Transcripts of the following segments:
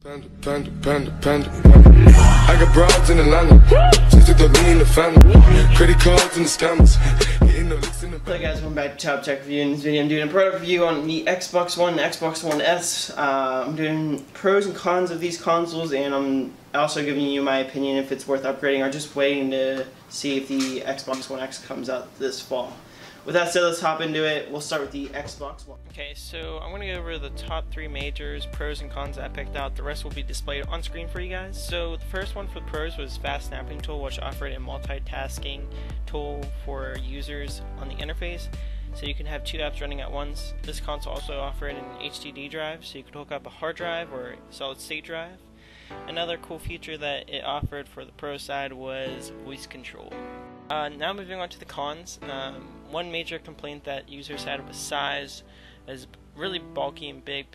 Panda. I got broads in Atlanta. Just to throw me in the family. Credit cards and the scammers. Hey guys, welcome back to Top Tech Review. In this video I'm doing a product review on the Xbox One and Xbox One S. I'm doing pros and cons of these consoles, and I'm also giving you my opinion if it's worth upgrading or just waiting to see if the Xbox One X comes out this fall. With that said, let's hop into it. We'll start with the Xbox One. Okay, so I'm going to go over the top 3 majors, pros and cons that I picked out. The rest will be displayed on screen for you guys. So the first one for the pros was Fast Snapping Tool, which offered a multitasking tool for users on the interface. So you can have 2 apps running at once. This console also offered an HDD drive, so you could hook up a hard drive or solid state drive. Another cool feature that it offered for the pro side was voice control. Now moving on to the cons. One major complaint that users had was size. It was really bulky and big,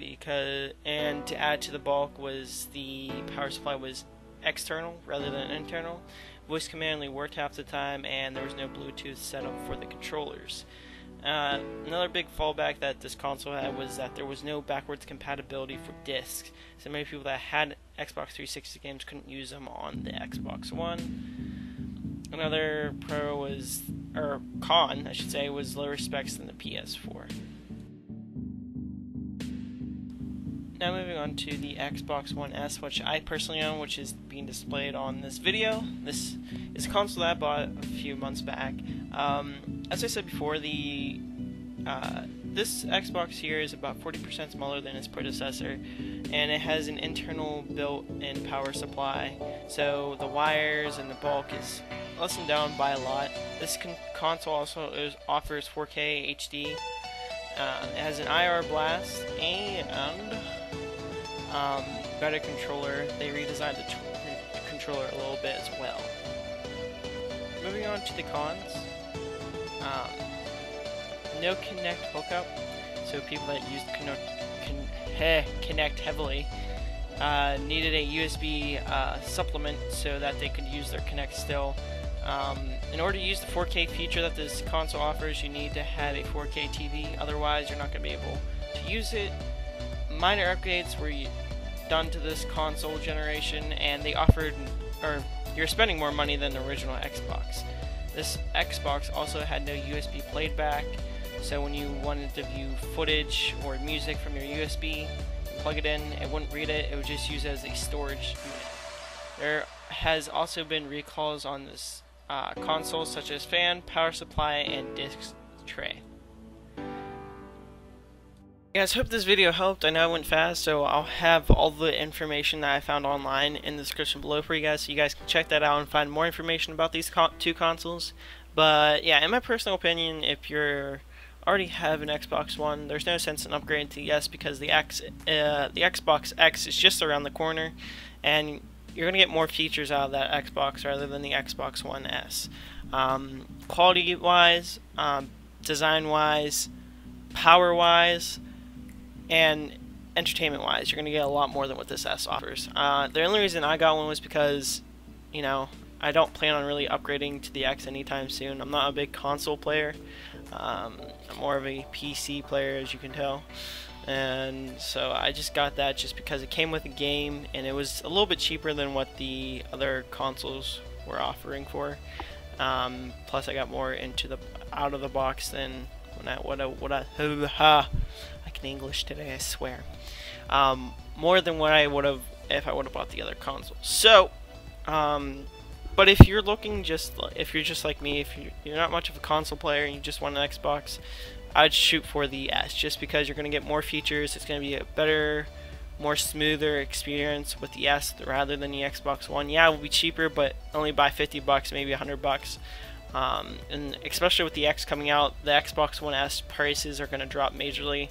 and to add to the bulk was the power supply was external rather than internal. Voice command only worked half the time, and there was no Bluetooth setup for the controllers. Another big fallback that this console had was that there was no backwards compatibility for discs. So many people that had Xbox 360 games couldn't use them on the Xbox One. Another con, I should say, was lower specs than the PS4. Now moving on to the Xbox One S, which I personally own, which is being displayed on this video. This is a console that I bought a few months back. As I said before, this Xbox here is about 40% smaller than its predecessor, and it has an internal built-in power supply, so the wires and the bulk is lessened down by a lot. This console also offers 4K HD. It has an IR blast and better controller. They redesigned the controller a little bit as well. Moving on to the cons. No Kinect hookup, so people that use Kinect heavily needed a USB supplement so that they could use their Kinect still. In order to use the 4K feature that this console offers, you need to have a 4K TV, otherwise you're not going to be able to use it. Minor upgrades were done to this console generation, and they you're spending more money than the original Xbox. This Xbox also had no USB playback, so when you wanted to view footage or music from your USB and plug it in, it wouldn't read it, it would just use it as a storage unit. There has also been recalls on this console, such as fan, power supply, and disc tray. Guys, hope this video helped. I know I went fast, so I'll have all the information that I found online in the description below for you guys, so you guys can check that out and find more information about these 2 consoles. But yeah, in my personal opinion, if you already have an Xbox One, there's no sense in upgrading to the S, because the Xbox X is just around the corner, and you're going to get more features out of that Xbox rather than the Xbox One S. Quality-wise, design-wise, power-wise, and entertainment-wise, you're going to get a lot more than what this S offers. The only reason I got one was because, you know, I don't plan on really upgrading to the X anytime soon. I'm not a big console player. I'm more of a PC player, as you can tell. And so I just got that just because it came with a game, and it was a little bit cheaper than what the other consoles were offering for. Plus I got more into the out of the box than I can English today, I swear. More than what I would have if I would have bought the other console. So but if you're if you're just like me, if you're not much of a console player and you just want an Xbox, I'd shoot for the S, just because you're going to get more features. It's going to be a better, more smoother experience with the S rather than the Xbox One. Yeah, it will be cheaper, but only by $50, maybe $100. And especially with the X coming out, the Xbox One S prices are going to drop majorly.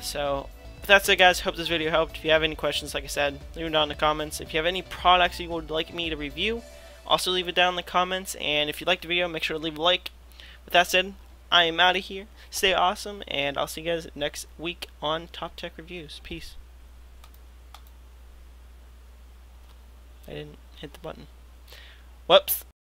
So that's it, guys. Hope this video helped. If you have any questions, like I said, leave them down in the comments. If you have any products you would like me to review, also leave it down in the comments. And if you liked the video, make sure to leave a like. With that said, I am out of here. Stay awesome, and I'll see you guys next week on Top Tech Reviews. Peace. I didn't hit the button. Whoops.